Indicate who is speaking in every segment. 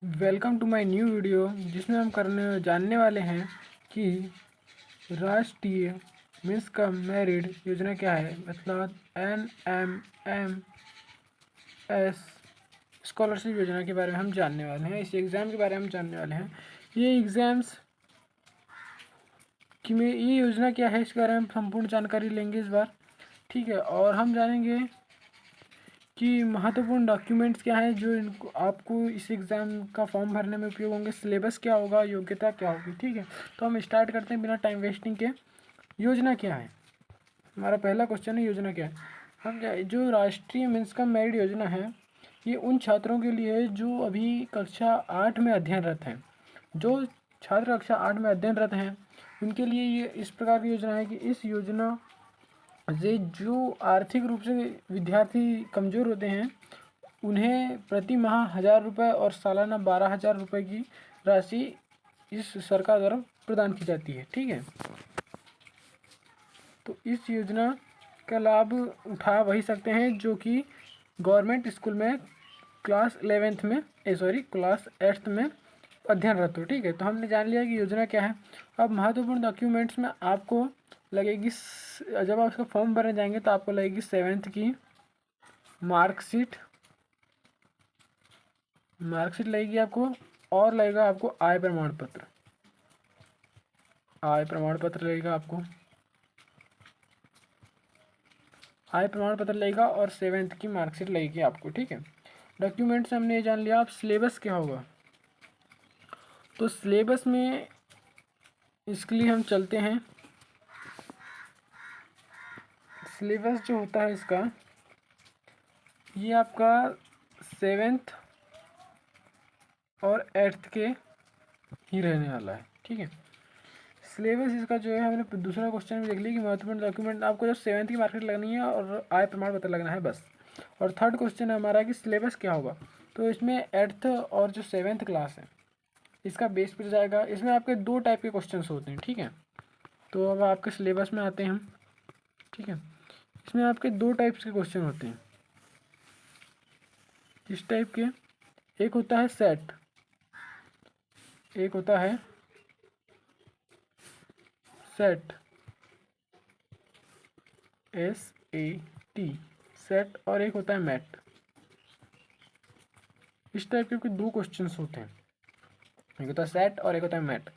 Speaker 1: Welcome to my new video जिसमें हम जानने वाले हैं कि राष्ट्रीय मिस कम मेरिट योजना क्या है। मतलब NMMS स्कॉलरशिप योजना के बारे में हम जानने वाले हैं। इस एग्ज़ाम के बारे में हम जानने वाले हैं। ये एग्ज़ाम्स कि में ये योजना क्या है, इसके बारे में हम संपूर्ण जानकारी लेंगे इस बार। ठीक है, और हम जानेंगे कि महत्वपूर्ण डॉक्यूमेंट्स क्या हैं जो इनको आपको इस एग्ज़ाम का फॉर्म भरने में उपयोग होंगे, सिलेबस क्या होगा, योग्यता क्या होगी। ठीक है, तो हम स्टार्ट करते हैं बिना टाइम वेस्टिंग के। योजना क्या है, हमारा पहला क्वेश्चन है योजना क्या है। हम क्या जो राष्ट्रीय मेंस कम मेरिट योजना है, ये उन छात्रों के लिए है जो अभी कक्षा 8 में अध्ययनरत हैं। जो छात्र कक्षा 8 में अध्ययनरत हैं उनके लिए ये इस प्रकार की योजना है कि इस योजना से जो आर्थिक रूप से विद्यार्थी कमज़ोर होते हैं उन्हें प्रति माह 1,000 रुपये और सालाना 12,000 रुपये की राशि इस सरकार द्वारा प्रदान की जाती है। ठीक है, तो इस योजना का लाभ उठा वही सकते हैं जो कि गवर्नमेंट स्कूल में क्लास 11th में क्लास 8th में अध्ययनरत हो। ठीक है, तो हमने जान लिया कि योजना क्या है। अब महत्वपूर्ण डॉक्यूमेंट्स में आपको लगेगी, जब आप उसका फॉर्म भरने जाएंगे तो आपको लगेगी 7th की मार्कशीट लगेगी आपको, और लगेगा आपको आय प्रमाण पत्र लगेगा आपको, आय प्रमाण पत्र लगेगा, और 7th की मार्कशीट लगेगी आपको। ठीक है, डॉक्यूमेंट से हमने ये जान लिया। अब सिलेबस क्या होगा, तो सिलेबस में इसके लिए हम चलते हैं। सिलेबस जो होता है इसका, ये आपका 7th और 8th के ही रहने वाला है। ठीक है, सिलेबस इसका जो है, हमने दूसरा क्वेश्चन भी देख लिया कि महत्वपूर्ण डॉक्यूमेंट आपको जब 7th की मार्कशीट लगनी है और आय प्रमाण पत्र लगना है बस। और थर्ड क्वेश्चन है हमारा कि सिलेबस क्या होगा, तो इसमें 8th और जो 7th क्लास है इसका बेस पर जाएगा। इसमें आपके 2 टाइप के क्वेश्चन होते हैं। ठीक है, तो अब आपके सिलेबस में आते हैं हम। ठीक है, इसमें आपके 2 टाइप्स के क्वेश्चन होते हैं। किस टाइप के, एक होता है सेट, एक होता है सेट SAT सेट, और एक होता है मैट। इस टाइप के 2 क्वेश्चंस होते हैं, एक होता है सेट और एक होता है मैट।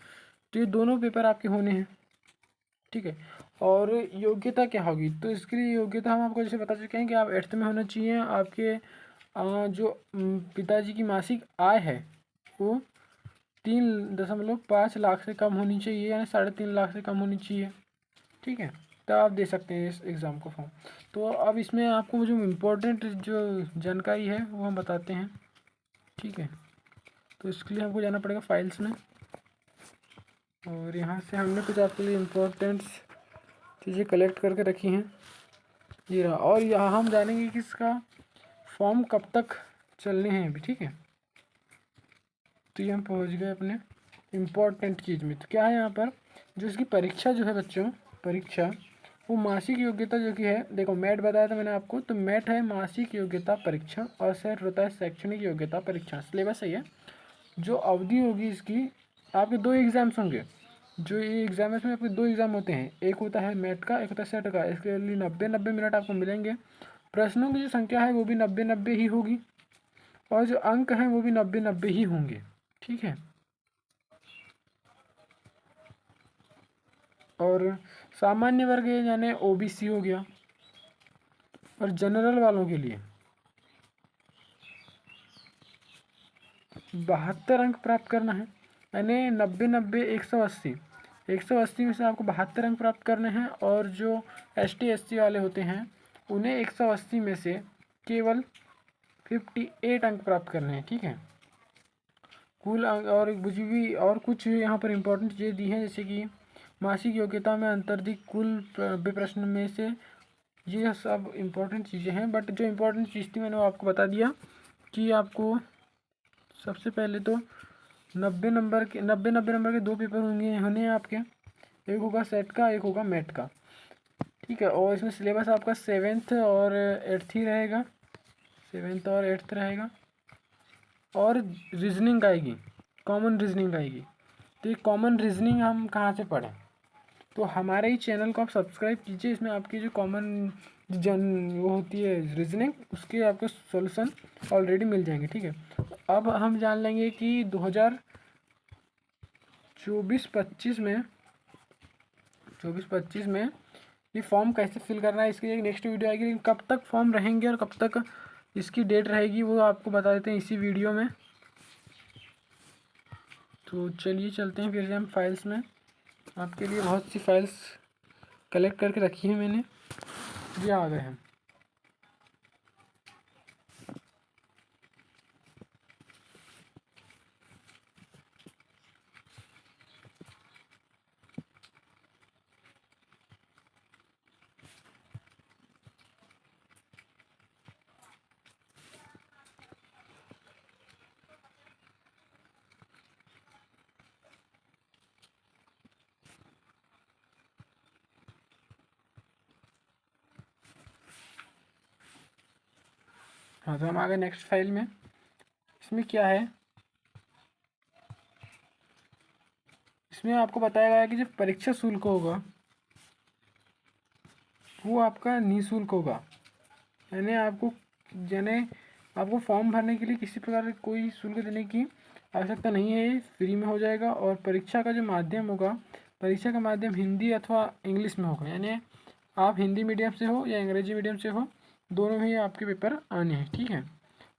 Speaker 1: तो ये दोनों पेपर आपके होने हैं। ठीक है, और योग्यता क्या होगी, तो इसके लिए योग्यता हम आपको जैसे बता चुके हैं कि आप 8th में होना चाहिए। आपके जो पिताजी की मासिक आय है वो 3.5 लाख से कम होनी चाहिए, यानी 3.5 लाख से कम होनी चाहिए। ठीक है, तो आप दे सकते हैं इस एग्ज़ाम को फॉर्म। तो अब इसमें आपको जो इम्पोर्टेंट जो जानकारी है वो हम बताते हैं। ठीक है, तो इसके लिए हमको जाना पड़ेगा फाइल्स में, और यहाँ से हमने कुछ आपके लिए इम्पोर्टेंट चीज़ें कलेक्ट करके रखी हैं, ये रहा। और यहाँ हम जानेंगे कि इसका फॉर्म कब तक चलने हैं अभी। ठीक है, तो ये हम पहुँच गए अपने इम्पोर्टेंट चीज़ में। तो क्या है यहाँ पर, जो इसकी परीक्षा जो है बच्चों, परीक्षा वो मासिक योग्यता जो कि है, देखो मैट बताया था मैंने आपको, तो मैट है मासिक योग्यता परीक्षा, और सेट होता है शैक्षणिक योग्यता परीक्षा। सिलेबस सही है। जो अवधि होगी इसकी, आपके 2 एग्ज़ाम्स होंगे। जो ये एग्ज़ाम है इसमें आपके 2 एग्ज़ाम होते हैं, एक होता है मैट का, एक होता है सेट का। इसके लिए 90-90 मिनट आपको मिलेंगे। प्रश्नों की जो संख्या है वो भी 90-90 ही होगी, और जो अंक हैं वो भी 90-90 ही होंगे। ठीक है, और सामान्य वर्ग यानी OBC हो गया, और जनरल वालों के लिए 72 अंक प्राप्त करना है, यानी 90-90 180, 180 में से आपको 72 अंक प्राप्त करने हैं। और जो ST SC वाले होते हैं उन्हें 180 में से केवल 58 अंक प्राप्त करने हैं। ठीक है, कुल अंक, और कुछ भी और कुछ यहाँ पर इम्पोर्टेंट चीज़ें दी हैं, जैसे कि मासिक योग्यता में अंतर्धिक कुल 90 प्रश्न में से, ये सब इम्पोर्टेंट चीज़ें हैं। बट जो इम्पोर्टेंट चीज़ थी मैंने वो आपको बता दिया कि आपको सबसे पहले तो 90 नंबर के 2 पेपर होने हैं आपके, एक होगा सेट का, एक होगा मैट का। ठीक है, और इसमें सिलेबस आपका 7th और 8th ही रहेगा, 7th और 8th रहेगा। और रीजनिंग आएगी, कॉमन रीजनिंग आएगी। तो ये कॉमन रीजनिंग हम कहाँ से पढ़ें? तो हमारे ही चैनल को आप सब्सक्राइब कीजिए। इसमें आपकी जो कॉमन वो होती है रीजनिंग, उसके आपको सॉल्यूशन ऑलरेडी मिल जाएंगे, ठीक है। अब हम जान लेंगे कि 2024-25 में ये फॉर्म कैसे फिल करना है। इसकी एक नेक्स्ट वीडियो आएगी, लेकिन कब तक फॉर्म रहेंगे और कब तक इसकी डेट रहेगी वो आपको बता देते हैं इसी वीडियो में। तो चलिए चलते हैं फिर से हम फाइल्स में। आपके लिए बहुत सी फाइल्स कलेक्ट करके रखी है मैंने, ये आ गए हैं। हाँ, तो हम आ गए नेक्स्ट फाइल में। इसमें क्या है, इसमें आपको बताया गया है कि जो परीक्षा शुल्क होगा वो आपका निःशुल्क होगा। यानी आपको फॉर्म भरने के लिए किसी प्रकार का कोई शुल्क देने की आवश्यकता नहीं है, ये फ्री में हो जाएगा। और परीक्षा का जो माध्यम होगा, परीक्षा का माध्यम हिंदी अथवा इंग्लिश में होगा। यानी आप हिंदी मीडियम से हो या अंग्रेजी मीडियम से हो, दोनों में ही आपके पेपर आने हैं, ठीक है।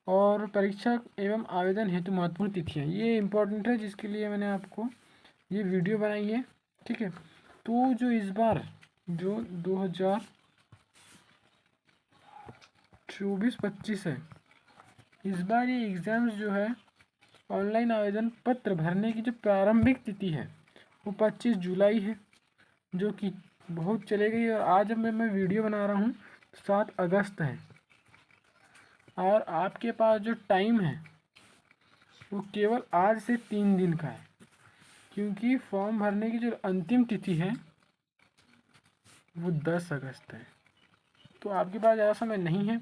Speaker 1: और परीक्षा एवं आवेदन हेतु महत्वपूर्ण तिथियाँ, ये इम्पोर्टेंट है, जिसके लिए मैंने आपको ये वीडियो बनाई है, ठीक है। तो जो इस बार जो 2024-25 है, इस बार ये एग्ज़ाम्स जो है, ऑनलाइन आवेदन पत्र भरने की जो प्रारंभिक तिथि है वो 25 जुलाई है, जो कि बहुत चले गई। और आज जब मैं वीडियो बना रहा हूँ 7 अगस्त है, और आपके पास जो टाइम है वो केवल आज से 3 दिन का है, क्योंकि फॉर्म भरने की जो अंतिम तिथि है वो 10 अगस्त है। तो आपके पास ज़्यादा समय नहीं है।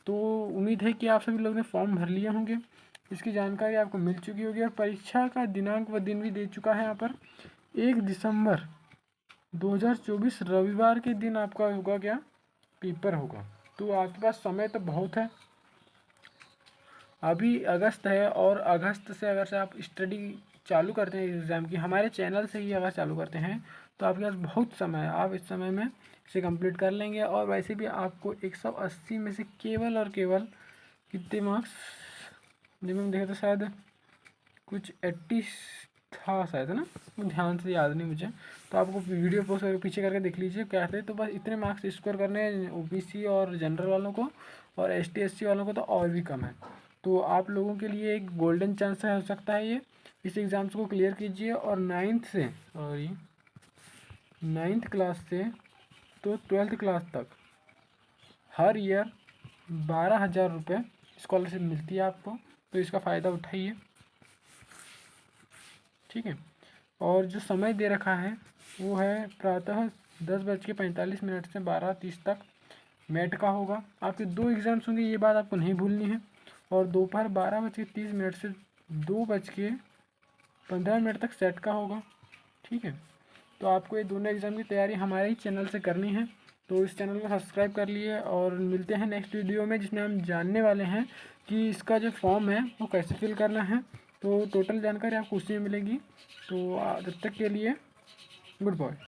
Speaker 1: तो उम्मीद है कि आप सभी लोग ने फॉर्म भर लिए होंगे, इसकी जानकारी आपको मिल चुकी होगी। और परीक्षा का दिनांक व दिन भी दे चुका है यहाँ पर। 1 दिसंबर 2024 रविवार के दिन आपका होगा क्या, पेपर होगा। तो आपके पास समय तो बहुत है, अभी अगस्त है, और अगस्त से अगर से आप स्टडी चालू करते हैं एग्ज़ाम की, हमारे चैनल से ही अगर चालू करते हैं, तो आपके पास बहुत समय है, आप इस समय में इसे कंप्लीट कर लेंगे। और वैसे भी आपको 180 में से केवल और केवल कितने मार्क्स, जब हम देखे तो शायद कुछ 80 था शायद, है ना, ध्यान से याद नहीं मुझे। तो आपको वीडियो पोस्ट करके पीछे करके देख लीजिए क्या थे। तो बस इतने मार्क्स स्कोर करने हैं OBC और जनरल वालों को, और ST SC वालों को तो और भी कम है। तो आप लोगों के लिए एक गोल्डन चांस हो सकता है ये। इस एग्ज़ाम्स को क्लियर कीजिए, और 9th क्लास से तो 12th क्लास तक हर ईयर 12,000 रुपये स्कॉलरशिप मिलती है आपको। तो इसका फ़ायदा उठाइए, ठीक है। और जो समय दे रखा है वो है प्रातः 10:45 से 12:30 तक मैट का होगा। आपके 2 एग्ज़ाम्स होंगे, ये बात आपको नहीं भूलनी है। और दोपहर 12:30 से 2:15 तक सेट का होगा, ठीक है। तो आपको ये दोनों एग्ज़ाम की तैयारी हमारे ही चैनल से करनी है। तो इस चैनल को सब्सक्राइब कर लिए, और मिलते हैं नेक्स्ट वीडियो में, जिसमें हम जानने वाले हैं कि इसका जो फॉर्म है वो कैसे फिल करना है। तो टोटल जानकारी आपको उसी में मिलेगी। तो जब तक के लिए गुड बाय।